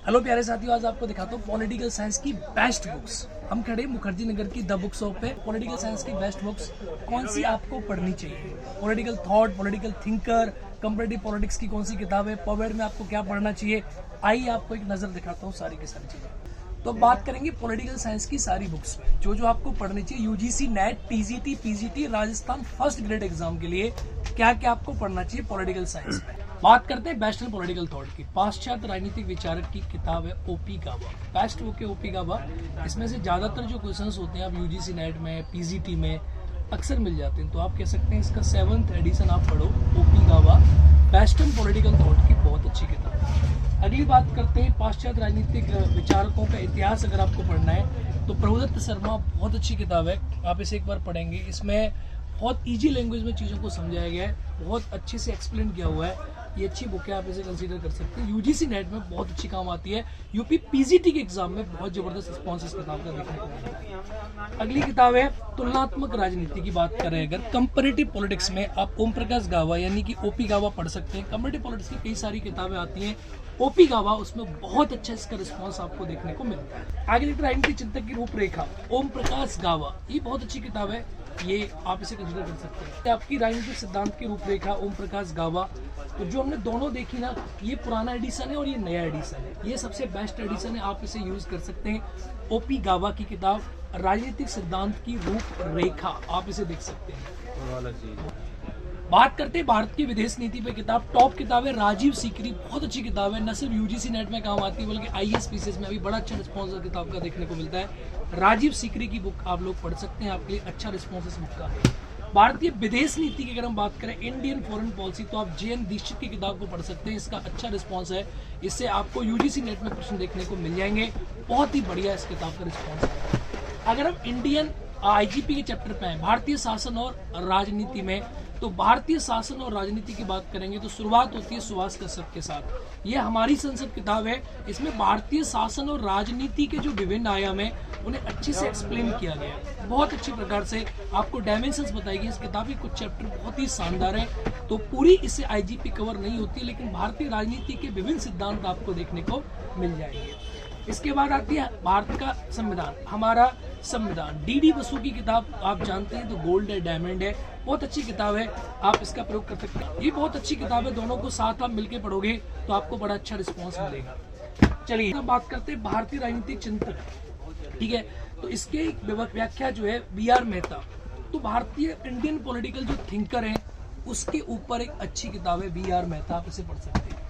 Hello प्यारे साथियों, आज आपको दिखाता हूँ पॉलिटिकल साइंस की बेस्ट बुक्स। हम खड़े मुखर्जी नगर की द बुक शॉप पे। पॉलिटिकल साइंस की बेस्ट बुक्स कौन सी आपको पढ़नी चाहिए, political thought, political thinker, comparative politics की कौन सी किताब है, पॉवेड में आपको क्या पढ़ना चाहिए, आइए आपको एक नजर दिखाता हूँ सारी की सारी चीजें। तो अब बात करेंगे पॉलिटिकल साइंस की सारी बुक्स में जो आपको पढ़नी चाहिए। UGC net, TGT, PGT, Rajasthan first grade exam के लिए क्या क्या आपको पढ़ना चाहिए पॉलिटिकल साइंस में। बात करते हैं बेस्ट इन पॉलिटिकल थॉट की। पाश्चात्य राजनीतिक विचारक की किताब है ओपी गावा, बेस्ट बुक है ओपी गावा। इसमें से ज्यादातर जो क्वेश्चंस होते हैं आप यूजीसी नेट में, पीजीटी में अक्सर मिल जाते हैं, तो आप कह सकते हैं इसका 7th एडिशन आप पढ़ो। ओपी गावा बेस्ट इन पॉलिटिकल थॉट की बहुत अच्छी किताब है। अगली बात करते हैं पाश्चात्य राजनीतिक विचारकों का इतिहास। अगर आपको पढ़ना है तो प्रभुदत्त शर्मा बहुत अच्छी किताब है, आप इसे एक बार पढ़ेंगे। इसमें बहुत इजी लैंग्वेज में चीज़ों को समझाया गया है, बहुत अच्छे से एक्सप्लेन किया हुआ है। ये अच्छी बुक है, आप इसे कंसीडर कर सकते हैं। यूजीसी नेट में बहुत अच्छी काम आती है, यूपी पीजीटी के एग्जाम में बहुत जबरदस्त रिस्पॉन्स इस किताब का देखने को मिलता है। अगली किताब है तुलनात्मक राजनीति की बात करें अगर, कंपैरेटिव पॉलिटिक्स में आप ओम प्रकाश गावा यानी कि ओपी गावा पढ़ सकते हैं। कंपैरेटिव पॉलिटिक्स की कई सारी किताबें आती हैं, ओपी गावा उसमें बहुत अच्छा इसका रिस्पॉन्स आपको देखने को मिलता है। आगे राजनीतिक चिंतक की रूपरेखा, ओम प्रकाश गावा, ये बहुत अच्छी किताब है, ये आप इसे कंसीडर कर सकते हैं। आपकी राजनीतिक सिद्धांत की रूपरेखा ओम प्रकाश गावा, तो जो हमने दोनों देखी ना, ये पुराना एडिशन है और ये नया एडिशन है, ये सबसे बेस्ट एडिशन है, आप इसे यूज कर सकते हैं। ओपी गावा की किताब राजनीतिक सिद्धांत की रूपरेखा, आप इसे देख सकते हैं। बात करते हैं भारत की विदेश नीति पे किताब, टॉप किताब है राजीव सीकरी, बहुत अच्छी किताब है, न सिर्फ यूजीसी नेट में काम आती है बल्कि आईएएस पीसीएस में भी बड़ा अच्छा रिस्पॉन्स किताब का देखने को मिलता है। राजीव सीकरी की बुक आप लोग पढ़ सकते हैं, आपके लिए अच्छा रिस्पॉन्स इस बुक का है। भारतीय विदेश नीति की अगर हम बात करें, इंडियन फॉरेन पॉलिसी, तो आप जेएन दीक्षित की किताब को पढ़ सकते हैं, इसका अच्छा रिस्पॉन्स है, इससे आपको यूजीसी नेट में प्रश्न देखने को मिल जाएंगे, बहुत ही बढ़िया इस किताब का रिस्पॉन्स है। अगर हम इंडियन आईजीपी के चैप्टर पे हैं, भारतीय शासन और राजनीति में, तो भारतीय शासन और राजनीति की बात करेंगे तो शुरुआत होती है सुभाष कश्यप के साथ। ये हमारी संसद किताब है, इसमें भारतीय शासन और राजनीति के जो विभिन्न आयाम है उन्हें अच्छे से एक्सप्लेन किया गया है, बहुत अच्छी प्रकार से आपको डायमेंशंस बताई गई। इस किताब के कुछ चैप्टर बहुत ही शानदार हैं, तो पूरी इससे आईजीपी कवर नहीं होती है, लेकिन भारतीय राजनीति के विभिन्न सिद्धांत आपको देखने को मिल जाएंगे। इसके बाद आती है भारत का संविधान, हमारा संविधान, डीडी बसु की किताब आप जानते हैं, तो गोल्ड है, डायमंड है, बहुत अच्छी किताब है, आप इसका प्रयोग कर सकते हैं। ये बहुत अच्छी किताब है, दोनों को साथ आप मिलकर पढ़ोगे तो आपको बड़ा अच्छा रिस्पॉन्स मिलेगा। चलिए अब बात करते हैं भारतीय राजनीतिक चिंतक, ठीक है, तो इसके व्याख्या जो है बीआर मेहता, तो भारतीय इंडियन पॉलिटिकल जो थिंकर है उसके ऊपर एक अच्छी किताब है बीआर मेहता, आप इसे पढ़ सकते हैं।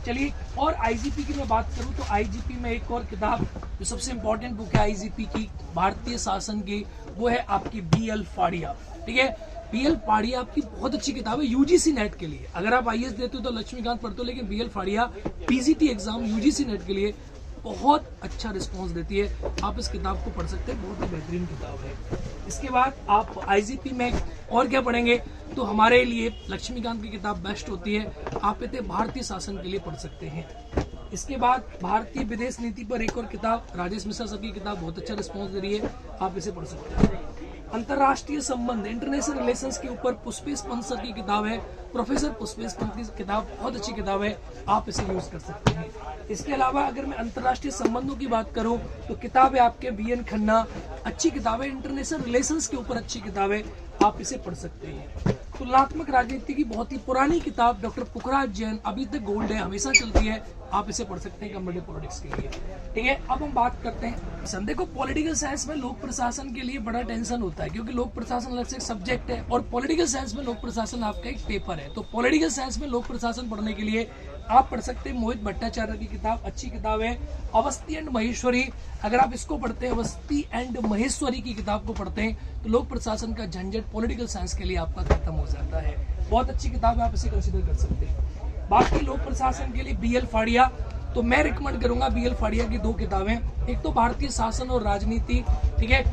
चलिए, और आईजीपी की मैं बात करूं तो आईजीपी में एक और किताब जो सबसे इंपॉर्टेंट बुक है आईजीपी की, भारतीय शासन की, वो है आपकी बीएल फाड़िया, ठीक है। बीएल फाड़िया आपकी बहुत अच्छी किताब है यूजीसी नेट के लिए। अगर आप आईएएस देते हो तो लक्ष्मीकांत पढ़ते हो, लेकिन BL फाड़िया PGT exam UGC net के लिए बहुत अच्छा रिस्पॉन्स देती है, आप इस किताब को पढ़ सकते हैं, बहुत ही बेहतरीन किताब है। इसके बाद आप आईजीपी में और क्या पढ़ेंगे, तो हमारे लिए लक्ष्मीकांत की किताब बेस्ट होती है, आप इसे भारतीय शासन के लिए पढ़ सकते हैं। इसके बाद भारतीय विदेश नीति पर एक और किताब राजेश मिश्रा सर की किताब बहुत अच्छा रिस्पॉन्स दे रही है, आप इसे पढ़ सकते हैं। अंतरराष्ट्रीय संबंध, इंटरनेशनल रिलेशंस के ऊपर पुष्पेश पंत सर की किताब है, प्रोफेसर पुष्पेश पंत की किताब बहुत अच्छी किताब है, आप इसे यूज कर सकते हैं। इसके अलावा अगर मैं अंतरराष्ट्रीय संबंधों की बात करूं तो किताब है आपके बीएन खन्ना, अच्छी किताब है, इंटरनेशनल रिलेशंस के ऊपर अच्छी किताब है, आप इसे पढ़ सकते हैं। तुलनात्मक राजनीति की बहुत ही पुरानी किताब डॉक्टर पुखराज जैन, अभी तक गोल्ड है, हमेशा चलती है, आप इसे पढ़ सकते हैं कंपैरेटिव पॉलिटिक्स के लिए, ठीक है। अब हम बात करते हैं संदेह को, पॉलिटिकल साइंस में लोक प्रशासन के लिए बड़ा टेंशन होता है, क्योंकि लोक प्रशासन अलग से एक सब्जेक्ट है और पॉलिटिकल साइंस में लोक प्रशासन आपका एक पेपर है। तो पॉलिटिकल साइंस में लोक प्रशासन पढ़ने के लिए आप पढ़ सकते हैं मोहित भट्टाचार्य की किताब, अच्छी किताब है, अवस्थी एंड महेश्वरी। अगर आप इसको पढ़ते हैं, अवस्थी एंड महेश्वरी की किताब को पढ़ते हैं, तो लोक प्रशासन का झंझट पॉलिटिकल साइंस के लिए आपका खत्म हो जाता है, बहुत अच्छी किताब है, आप इसे कंसीडर कर सकते हैं। बाकी लोक प्रशासन के लिए बीएल फाड़िया, तो मैं रिकमेंड करूंगा बीएल फाड़िया की दो किताबें, एक तो भारतीय शासन और राजनीति, ठीक है,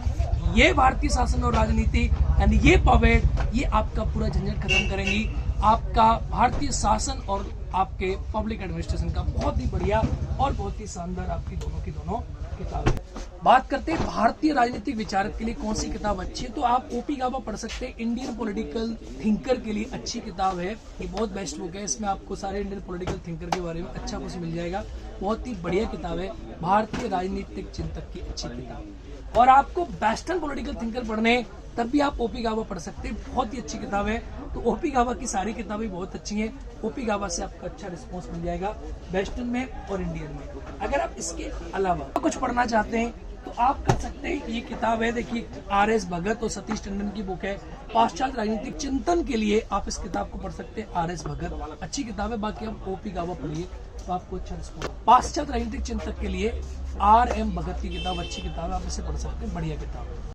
ये भारतीय शासन और राजनीति एंड ये पवेड, ये आपका पूरा झंझट खत्म करेंगी, आपका भारतीय शासन और आपके पब्लिक एडमिनिस्ट्रेशन का बहुत ही बढ़िया और बहुत ही शानदार आपकी दोनों की दोनों किताबें। बात करते हैं भारतीय राजनीतिक विचारक के लिए कौन सी किताब अच्छी है, तो आप ओपी गाबा पढ़ सकते हैं। इंडियन पॉलिटिकल थिंकर के लिए अच्छी किताब है, ये बहुत बेस्ट बुक है। इसमें आपको सारे इंडियन पॉलिटिकल थिंकर के बारे में अच्छा कुछ मिल जाएगा। बहुत ही बढ़िया किताब है, भारतीय राजनीतिक चिंतक की अच्छी किताब। और आपको वेस्टर्न पॉलिटिकल थिंकर पढ़ने तब भी आप ओपी गाबा पढ़ सकते हैं, बहुत ही अच्छी किताब है। तो ओपी गाबा की सारी किताबें बहुत अच्छी हैं। ओपी गाबा से आपको अच्छा रिस्पॉन्स मिल जाएगा वेस्टर्न में और इंडियन में। अगर आप इसके अलावा कुछ पढ़ना चाहते हैं तो आप कर सकते हैं। ये किताब है, देखिए RS भगत और सतीश टंडन की बुक है, पाश्चात्य राजनीतिक चिंतन के लिए आप इस किताब को पढ़ सकते हैं। RS भगत अच्छी किताब है। बाकी आप ओपी गाबा पढ़िए तो आपको अच्छा रिस्पॉन्स। पाश्चात्य राजनीतिक चिंतक के लिए RM भगत की किताब अच्छी किताब है, आप इसे पढ़ सकते हैं, बढ़िया किताब है।